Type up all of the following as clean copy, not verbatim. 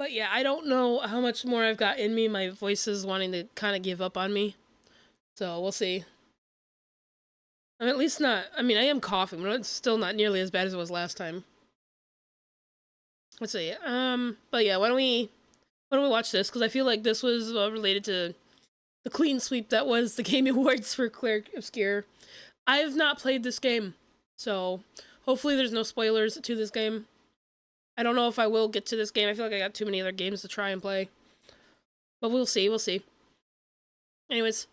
But yeah, I don't know how much more I've got in me. My voice is wanting to kind of give up on me. So we'll see. I'm at least not, I mean, I am coughing, but it's still not nearly as bad as it was last time. Let's see. But yeah, why don't we watch this? Because I feel like this was related to the clean sweep that was the Game Awards for Clair Obscur. I have not played this game, so hopefully there's no spoilers to this game. I don't know if I will get to this game. I feel like I got too many other games to try and play. But we'll see, we'll see. Anyways,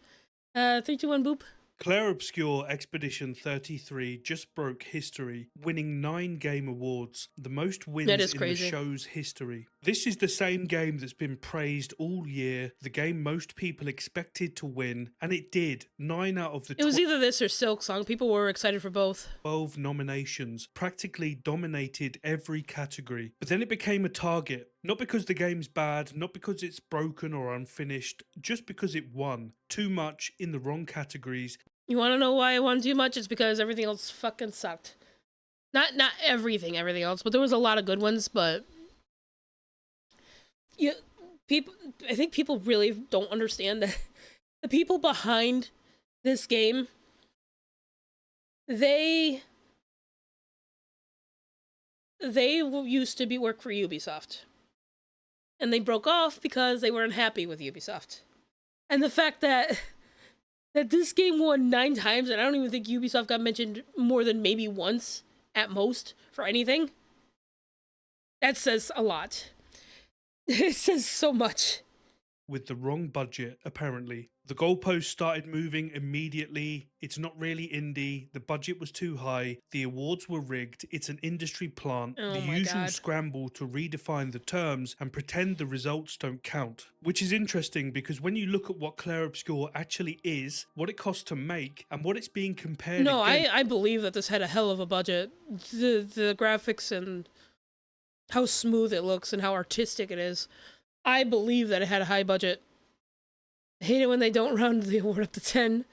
3, 2, 1, boop. Clair Obscur Expedition 33 just broke history, winning 9 game awards, the most wins in the show's history. This is the same game that's been praised all year, the game most people expected to win, and it did. 9 out of the It was either this or Silksong. People were excited for both. 12 nominations, practically dominated every category. But then it became a target. Not because the game's bad, not because it's broken or unfinished, just because it won too much in the wrong categories. You want to know why it won too much? It's because everything else fucking sucked. Not everything else, but there was a lot of good ones, but I think people really don't understand that the people behind this game, they used to work for Ubisoft. And they broke off because they were unhappy with Ubisoft. And the fact that this game won 9 times, and I don't even think Ubisoft got mentioned more than maybe once, at most, for anything, that says a lot. It says so much. With the wrong budget, apparently. The goalposts started moving immediately. It's not really indie. The budget was too high. The awards were rigged. It's an industry plant. The usual scramble to redefine the terms and pretend the results don't count. Which is interesting because when you look at what Clair Obscur actually is, what it costs to make, and what it's being compared No, I believe that this had a hell of a budget. The graphics and how smooth it looks and how artistic it is. I believe that it had a high budget. I hate it when they don't round the award up to 10.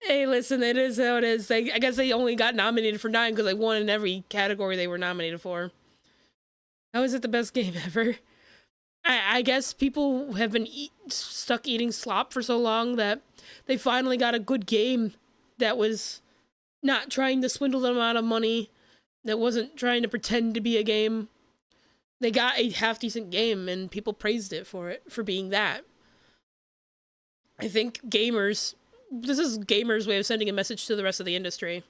Hey, listen, it is how it is. I guess they only got nominated for 9 because they won in every category they were nominated for. How is it the best game ever? I guess people have been stuck eating slop for so long that they finally got a good game that was not trying to swindle them out of money, that wasn't trying to pretend to be a game. They got a half-decent game, and people praised it for being that. I think this is gamers' way of sending a message to the rest of the industry.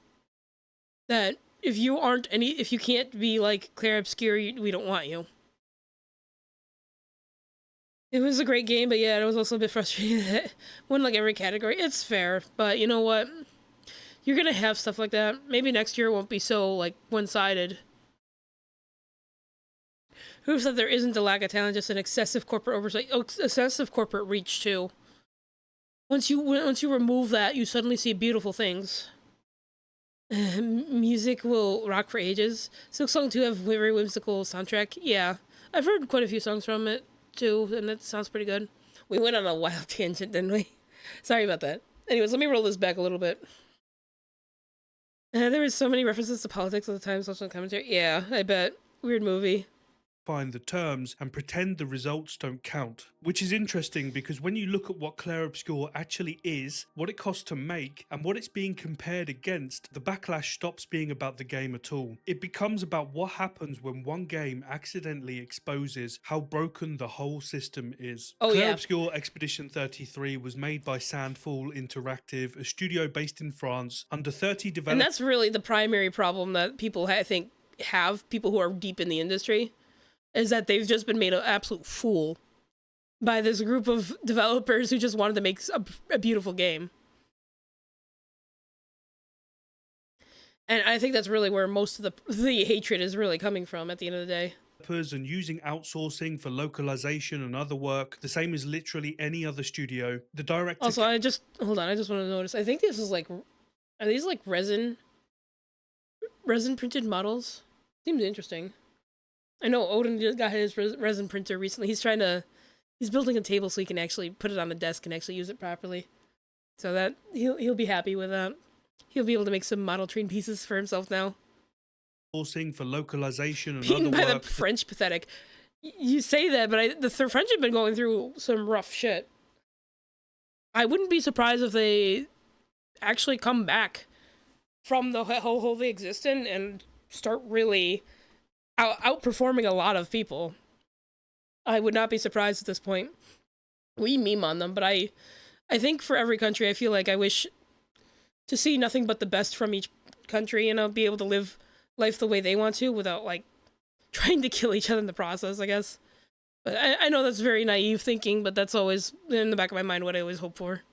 That if you can't be like Clair Obscur, we don't want you. It was a great game, but yeah, it was also a bit frustrating that it won like every category. It's fair, but you know what? You're gonna have stuff like that. Maybe next year won't be so, like, one-sided. Who said there isn't a lack of talent, just an excessive corporate oversight? Oh, excessive corporate reach, too. Once you remove that, you suddenly see beautiful things. Music will rock for ages. Silksong 2 have very whimsical soundtrack. Yeah, I've heard quite a few songs from it, too, and that sounds pretty good. We went on a wild tangent, didn't we? Sorry about that. Anyways, let me roll this back a little bit. There was so many references to politics at the time, social commentary. Yeah, I bet. Weird movie. Find the terms and pretend the results don't count. Which is interesting because when you look at what Clair Obscur actually is, what it costs to make, and what it's being compared against, the backlash stops being about the game at all. It becomes about what happens when one game accidentally exposes how broken the whole system is. Clair Obscur Expedition 33 was made by Sandfall Interactive, a studio based in France, under 30 developers. And that's really the primary problem that people people who are deep in the industry, is that they've just been made an absolute fool by this group of developers who just wanted to make a beautiful game. And I think that's really where most of the hatred is really coming from at the end of the day. And using outsourcing for localization and other work, the same as literally any other studio. The director... Also, hold on, I just want to notice. I think this is like... Are these like resin printed models? Seems interesting. I know Odin just got his resin printer recently. He's building a table so he can actually put it on the desk and actually use it properly. So that he'll be happy with that. He'll be able to make some model train pieces for himself now. Sourcing for localization and Beaten other by work. the French pathetic. You say that, but the French have been going through some rough shit. I wouldn't be surprised if they actually come back from the hole they exist in and start really outperforming a lot of people. I would not be surprised at this point. We meme on them, but I think for every country, I feel like I wish to see nothing but the best from each country, be able to live life the way they want to without, like, trying to kill each other in the process, I guess. But I know that's very naive thinking, but that's always in the back of my mind what I always hope for.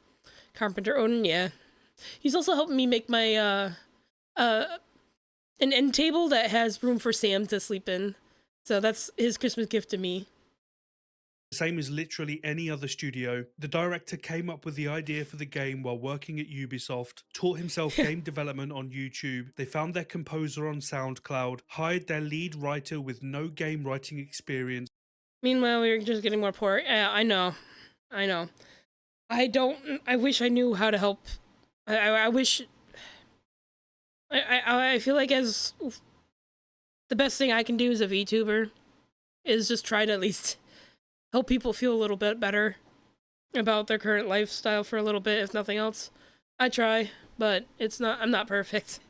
Carpenter Odin, yeah. He's also helping me make my, an end table that has room for Sam to sleep in. So that's his Christmas gift to me. Same as literally any other studio, the director came up with the idea for the game while working at Ubisoft, taught himself game development on YouTube, they found their composer on SoundCloud, hired their lead writer with no game writing experience. Meanwhile, we were just getting more poor. Yeah, I know. I wish I knew how to help. I wish... I feel like the best thing I can do as a VTuber is just try to at least help people feel a little bit better about their current lifestyle for a little bit, if nothing else. I try, but I'm not perfect.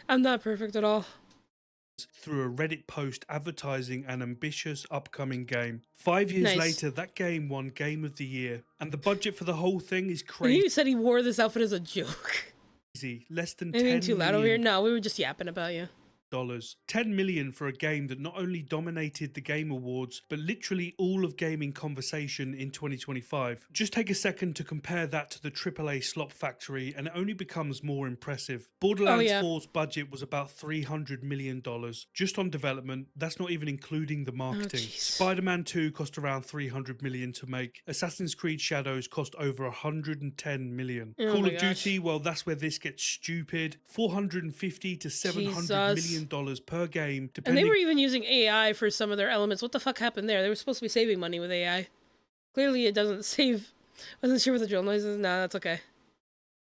I'm not perfect at all. Through a Reddit post advertising an ambitious upcoming game. 5 years later, that game won Game of the Year, and the budget for the whole thing is crazy. He said he wore this outfit as a joke. Less than $10 million. Too loud over here? $10 No, we were just yapping about you. $10 million for a game that not only dominated the Game Awards, but literally all of gaming conversation in 2025. Just take a second to compare that to the AAA Slop Factory, and it only becomes more impressive. Borderlands 4's budget was about $300 million. Just on development, that's not even including the marketing. Spider-Man 2 cost around $300 million to make. Assassin's Creed Shadows cost over $110 million. Call of Duty, well, that's where this gets stupid. $450 to $700 million per game, and they were even using AI for some of their elements. What the fuck happened there? They were supposed to be saving money with AI. Clearly it doesn't save. Wasn't sure what the drill noises. Nah, that's okay.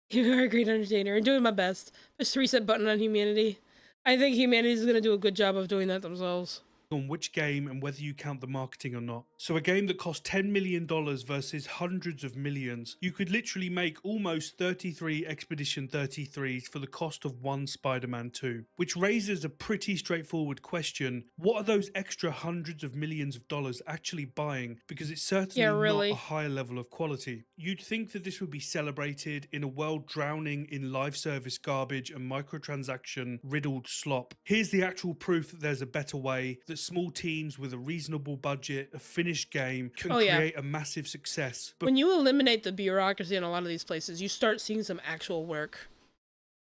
You are a great entertainer. I'm doing my best. Push the reset button on humanity. I think humanity is going to do a good job of doing that themselves. On which game and whether you count the marketing or not. So a game that cost $10 million versus hundreds of millions, you could literally make almost 33 Expedition 33s for the cost of one Spider-Man 2, which raises a pretty straightforward question: what are those extra hundreds of millions of dollars actually buying? Because it's certainly not a high level of quality. You'd think that this would be celebrated in a world drowning in live service garbage and microtransaction riddled slop. Here's the actual proof that there's a better way, that small teams with a reasonable budget, a finished game, can create a massive success. But when you eliminate the bureaucracy in a lot of these places, you start seeing some actual work.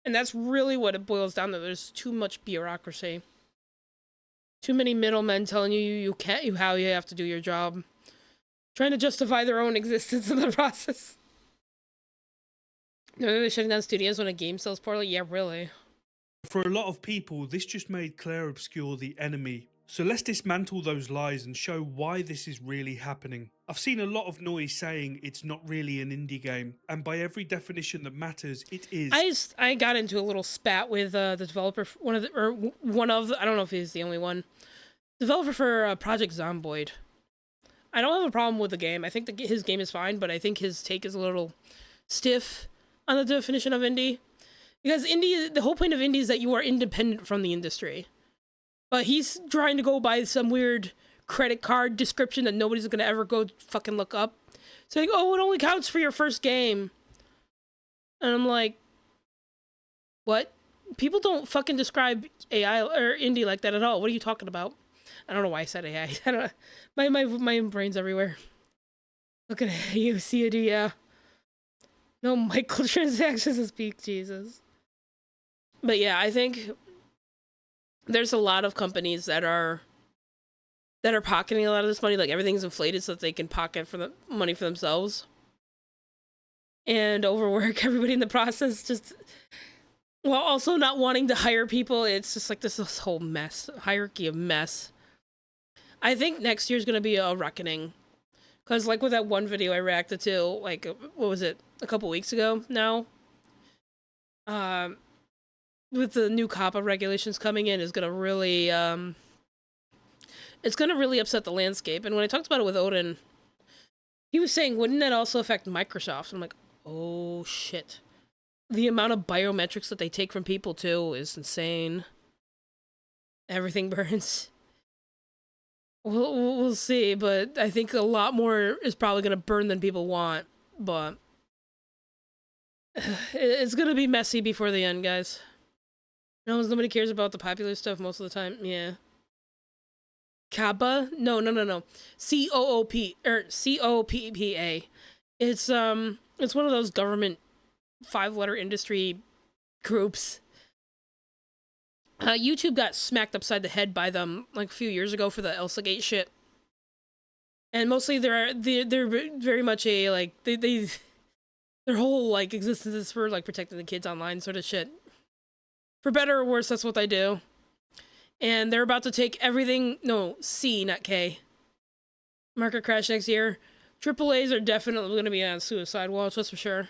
And that's really what it boils down to. There's too much bureaucracy. Too many middlemen telling you how you have to do your job. Trying to justify their own existence in the process. They're shutting down studios when a game sells poorly? Yeah, really. For a lot of people, this just made Clair Obscur the enemy. So let's dismantle those lies and show why this is really happening. I've seen a lot of noise saying it's not really an indie game, and by every definition that matters, it is. I got into a little spat with the developer, one of I don't know if he's the only one, developer for Project Zomboid. I don't have a problem with the game. I think his game is fine, but I think his take is a little stiff on the definition of indie. Because indie, the whole point of indie is that you are independent from the industry. But he's trying to go by some weird credit card description that nobody's going to ever go fucking look up. Saying, oh, it only counts for your first game. And I'm like, what? People don't fucking describe AI or indie like that at all. What are you talking about? I don't know why I said AI. I don't know. My brain's everywhere. Look at you, COD, yeah. No microtransactions is peak, Jesus. But yeah, I think there's a lot of companies that are pocketing a lot of this money. Like, everything's inflated so that they can pocket for the money for themselves and overwork everybody in the process, just while also not wanting to hire people. It's just like this whole mess, hierarchy of mess. I think next year's gonna be a reckoning, because like with that one video I reacted to, like, what was it, a couple weeks ago now, with the new COPPA regulations coming in, is gonna really it's going to really upset the landscape. And when I talked about it with Odin, he was saying, wouldn't that also affect Microsoft? I'm like, oh shit. The amount of biometrics that they take from people too is insane. Everything burns. We'll see, but I think a lot more is probably going to burn than people want. But it's going to be messy before the end, guys. Nobody cares about the popular stuff most of the time. Yeah. Kaba? No. C-O-O-P, or C-O-P-P-A. It's one of those government 5-letter industry groups. YouTube got smacked upside the head by them like a few years ago for the Elsagate shit. And mostly they're very much a like their whole like existence is for like protecting the kids online sort of shit. For better or worse, that's what they do. And they're about to take everything. No, C, not K. Market crash next year. AAAs are definitely going to be on suicide watch, that's for sure.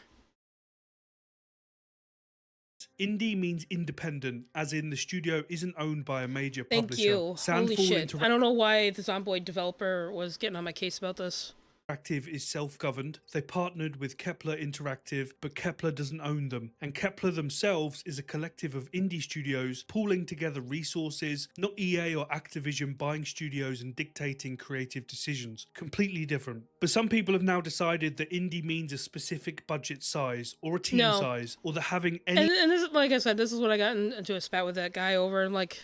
Indie means independent, as in the studio isn't owned by a major Thank publisher. you. Holy shit. I don't know why the Zomboid developer was getting on my case about this. Interactive is self-governed. They partnered with Kepler Interactive, but Kepler doesn't own them. And Kepler themselves is a collective of indie studios pooling together resources, not EA or Activision buying studios and dictating creative decisions. Completely different. But some people have now decided that indie means a specific budget size, or a team size, or that having any... And this, like I said, this is what I got into a spat with that guy over. I'm like,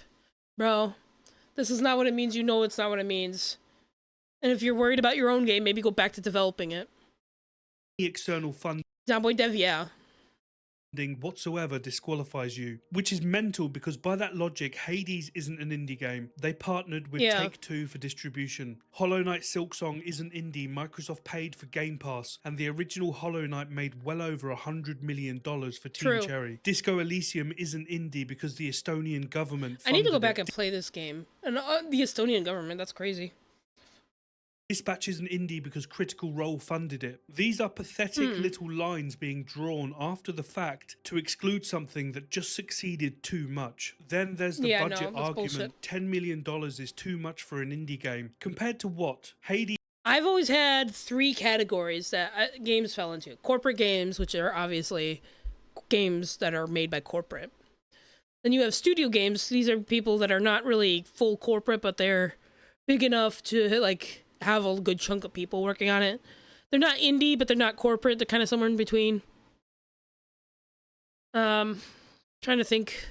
bro, this is not what it means. You know it's not what it means. And if you're worried about your own game, maybe go back to developing it. external funding Zomboid Dev, yeah. whatsoever disqualifies you, which is mental because by that logic, Hades isn't an indie game. They partnered with Take-Two for distribution. Hollow Knight Silksong isn't indie. Microsoft paid for Game Pass, and the original Hollow Knight made well over $100 million for Team Cherry. Disco Elysium isn't indie because the Estonian government funded I need to go back and play this game. And the Estonian government, that's crazy. Dispatch isn't indie because Critical Role funded it. These are pathetic little lines being drawn after the fact to exclude something that just succeeded too much. Then there's the budget argument. Bullshit. $10 million is too much for an indie game. Compared to what? Hades. I've always had 3 categories that games fell into. Corporate games, which are obviously games that are made by corporate. Then you have studio games. These are people that are not really full corporate, but they're big enough to like have a good chunk of people working on it. They're not indie, but they're not corporate. They're kind of somewhere in between. Trying to think.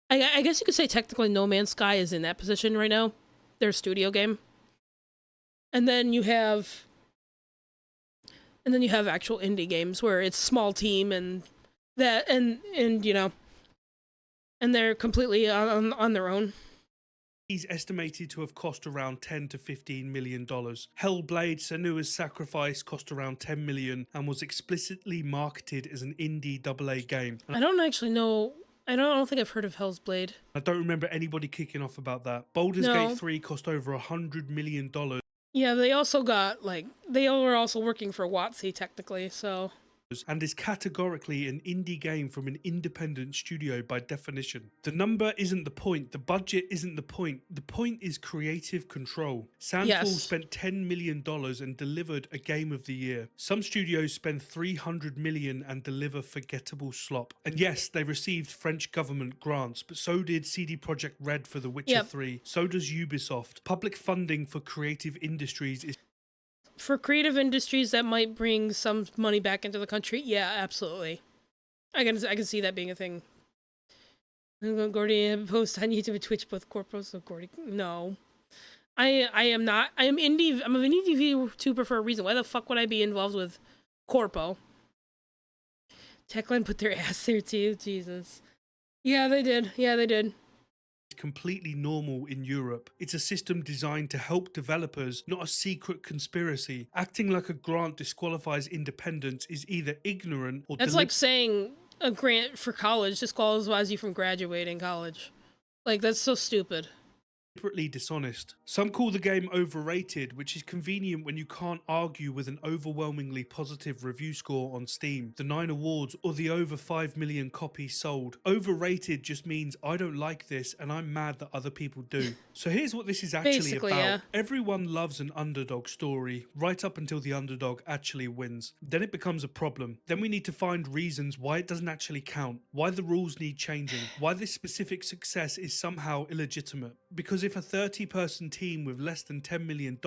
I guess you could say technically No Man's Sky is in that position right now. Their studio game. And then you have actual indie games where it's small team and that and you know, and they're completely on their own. He's estimated to have cost around $10 to $15 million. Hellblade: Senua's Sacrifice cost around $10 million and was explicitly marketed as an indie AA game. I don't actually know. I don't think I've heard of Hellblade. I don't remember anybody kicking off about that. Baldur's Gate 3 cost over $100 million. Yeah, they also got like they were also working for WotC technically, so. And is categorically an indie game from an independent studio by definition. The number isn't the point, the budget isn't the point is creative control. Sandfall spent $10 million and delivered a game of the year. Some studios spend $300 million and deliver forgettable slop. And yes, they received French government grants, but so did CD Projekt Red for The Witcher 3, so does Ubisoft. Public funding for creative industries is... For creative industries that might bring some money back into the country, yeah, absolutely. I can see that being a thing. Gourdie post on YouTube and Twitch both corporates of Gourdie. No. I am not. I'm an indie VTuber for a reason. Why the fuck would I be involved with Corpo? Techland put their ass there too, Jesus. Yeah, they did. Yeah, they did. Completely normal in Europe. It's a system designed to help developers, not a secret conspiracy. Acting like a grant disqualifies independence is either ignorant or... That's like saying a grant for college disqualifies you from graduating college. Like, that's so stupid. deliberately dishonest. Some call the game overrated, which is convenient when you can't argue with an overwhelmingly positive review score on Steam, the 9 awards, or the over 5 million copies sold. Overrated just means I don't like this and I'm mad that other people do. So here's what this is actually Basically, about. yeah. Everyone loves an underdog story, right up until the underdog actually wins. Then it becomes a problem. Then we need to find reasons why it doesn't actually count, why the rules need changing, why this specific success is somehow illegitimate. Because if a 30-person team with less than $10 million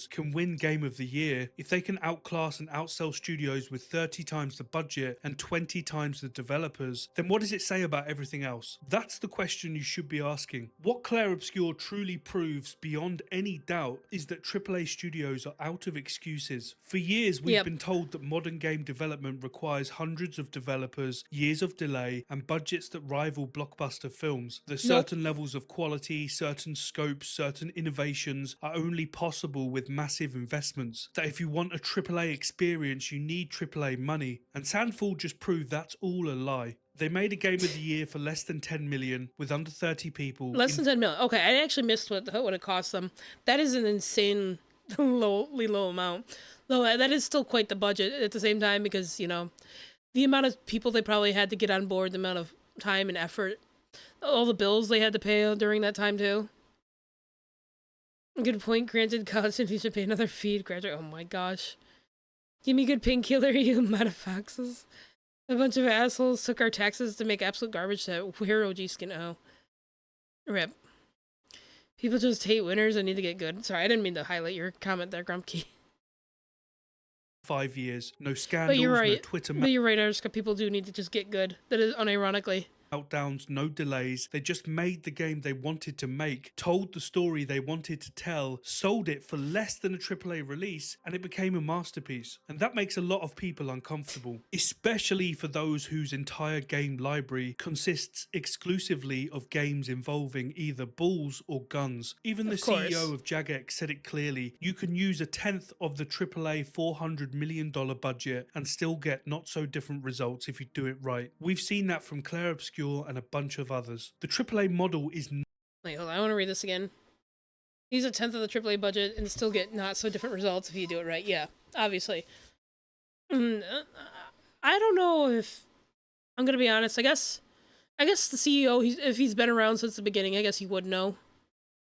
can win Game of the Year, if they can outclass and outsell studios with 30 times the budget and 20 times the developers, then what does it say about everything else? That's the question you should be asking. What Clair Obscur truly proves beyond any doubt is that AAA studios are out of excuses. For years we've been told that modern game development requires hundreds of developers, years of delay, and budgets that rival blockbuster films. That certain levels of quality, certain scopes, certain innovations are only possible with massive investments. That if you want a AAA experience you need AAA money. And Sandfall just proved that's all a lie. They made a Game of the Year for less than 10 million with under 30 people. Less than 10 million. Okay, I actually missed what it cost them. That is an insane low amount. Though that is still quite the budget at the same time, because, you know, the amount of people they probably had to get on board, the amount of time and effort, all the bills they had to pay during that time too. Good point. Granted, college students should pay another fee to graduate. Oh my gosh. Give me good painkiller, you metafaxes. A bunch of assholes took our taxes to make absolute garbage that we're OG skin. Oh. Rip. People just hate winners and need to get good. Sorry, I didn't mean to highlight your comment there, Grumpkey. 5 years, no scandals, But you're right. no Twitter. But you're right, Arska. People do need to just get good. That is unironically. Meltdowns, no delays. They just made the game they wanted to make, told the story they wanted to tell, sold it for less than a AAA release, and it became a masterpiece. And that makes a lot of people uncomfortable, especially for those whose entire game library consists exclusively of games involving either balls or guns. Even the CEO of Jagex said it clearly: you can use a tenth of the AAA $400 million budget and still get not so different results if you do it right. We've seen that from Clair Obscur and a bunch of others. The AAA model is... Wait, hold on, I want to read this again. Use a tenth of the AAA budget and still get not so different results if you do it right. Yeah, obviously. I don't know if... I'm gonna be honest, I guess the CEO, if he's been around since the beginning, I guess he would know.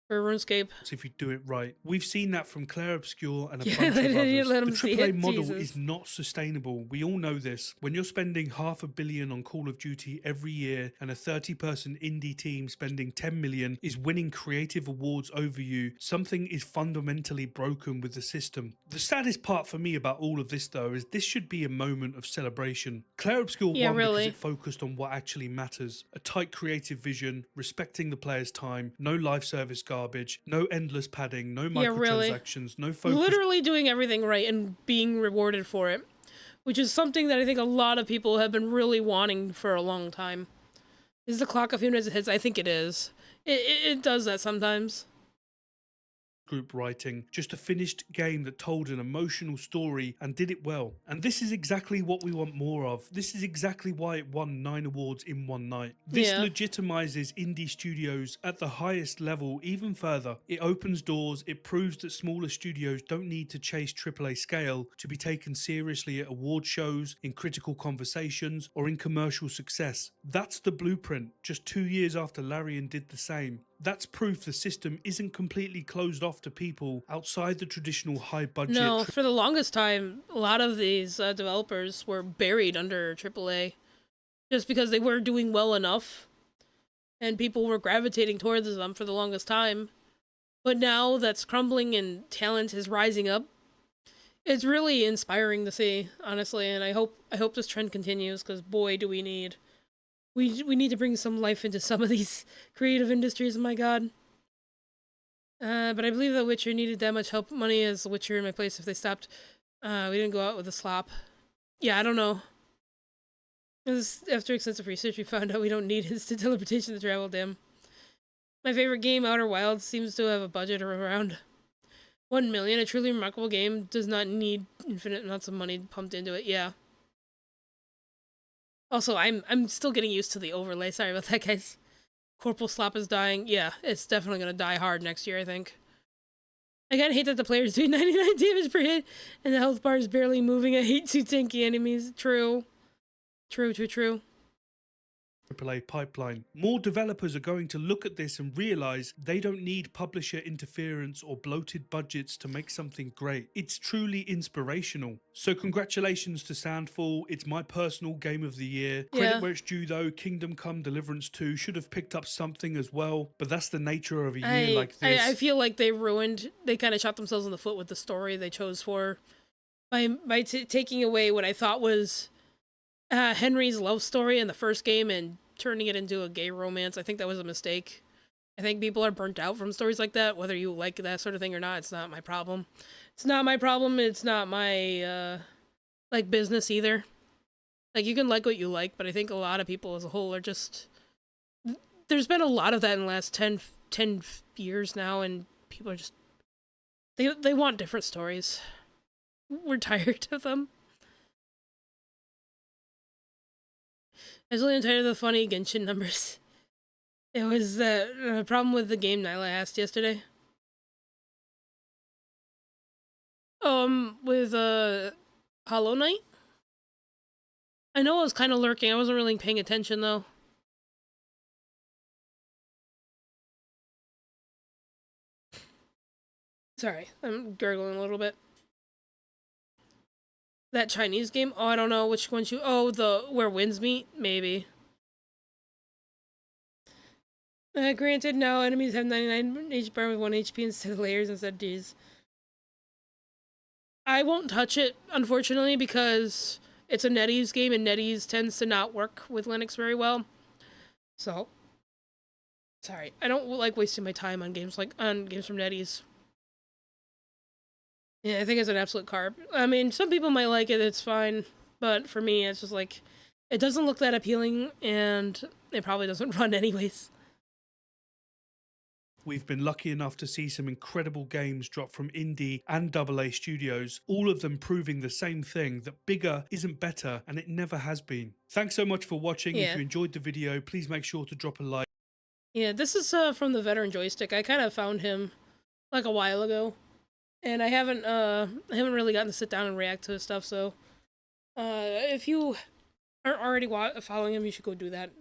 For RuneScape. If you do it right. We've seen that from Clair Obscur and a bunch of others. The AAA model is not sustainable. We all know this. When you're spending $500 million on Call of Duty every year and a 30-person indie team spending 10 million is winning creative awards over you, something is fundamentally broken with the system. The saddest part for me about all of this, though, is this should be a moment of celebration. Clair Obscur won because it focused on what actually matters. A tight creative vision, respecting the player's time, no live service garbage, no endless padding, no microtransactions, no focus. Literally doing everything right and being rewarded for it, which is something that I think a lot of people have been really wanting for a long time. Is the clock of minutes hits? I think it is. It does that sometimes. Group writing, just a finished game that told an emotional story and did it well. And this is exactly what we want more of. This is exactly why it won 9 awards in one night. This legitimizes indie studios at the highest level even further. It opens doors, it proves that smaller studios don't need to chase AAA scale to be taken seriously at award shows, in critical conversations, or in commercial success. That's the blueprint, just 2 years after Larian did the same. That's proof the system isn't completely closed off to people outside the traditional high budget. No, for the longest time, a lot of these developers were buried under AAA just because they were doing well enough and people were gravitating towards them for the longest time. But now that's crumbling and talent is rising up. It's really inspiring to see, honestly, and I hope this trend continues, because boy, do we need... We need to bring some life into some of these creative industries, my god. But I believe that Witcher needed that much help money as The Witcher in my place if they stopped. We didn't go out with a slop. Yeah, I don't know. After extensive research, we found out we don't need instant teleportation to travel, damn. My favorite game, Outer Wilds, seems to have a budget of around 1 million. A truly remarkable game does not need infinite amounts of money pumped into it, yeah. Also, I'm still getting used to the overlay. Sorry about that, guys. Corporal Slop is dying. Yeah, it's definitely gonna die hard next year, I think. I kinda hate that the players do 99 damage per hit, and the health bar is barely moving. I hate two tanky enemies. True. True. AAA pipeline. More developers are going to look at this and realize they don't need publisher interference or bloated budgets to make something great. It's truly inspirational. So congratulations to Sandfall. It's my personal game of the year. Credit where it's due though. Kingdom Come Deliverance 2 should have picked up something as well, but that's the nature of a year like this. I feel like they kind of shot themselves in the foot with the story they chose for by taking away what I thought was Henry's love story in the first game and turning it into a gay romance. I think that was a mistake. I think people are burnt out from stories like that, whether you like that sort of thing or not. It's not my problem. It's not my problem. It's not my like business either. Like, you can like what you like, but I think a lot of people as a whole are just, there's been a lot of that in the last 10 years now, and people are just, they want different stories. We're tired of them. I was really tired of the funny Genshin numbers. It was the problem with the game Nyla asked yesterday. With Hollow Knight? I know I was kind of lurking. I wasn't really paying attention, though. Sorry, I'm gurgling a little bit. That Chinese game? Oh, I don't know which one you... Oh, the Where Winds Meet? Maybe. Granted, now enemies have 99 HP bar with 1 HP instead of layers instead of Ds. I won't touch it, unfortunately, because it's a NetEase game, and NetEase tends to not work with Linux very well. So, sorry. I don't like wasting my time on games from NetEase. Yeah, I think it's an absolute carb. I mean, some people might like it, it's fine. But for me, it's just like, it doesn't look that appealing, and it probably doesn't run anyways. We've been lucky enough to see some incredible games drop from indie and AA studios, all of them proving the same thing, that bigger isn't better, and it never has been. Thanks so much for watching. If you enjoyed the video, please make sure to drop a like. Yeah, this is from the Veteran Joystick. I kind of found him like a while ago, and I haven't really gotten to sit down and react to his stuff, so if you are already following him, you should go do that.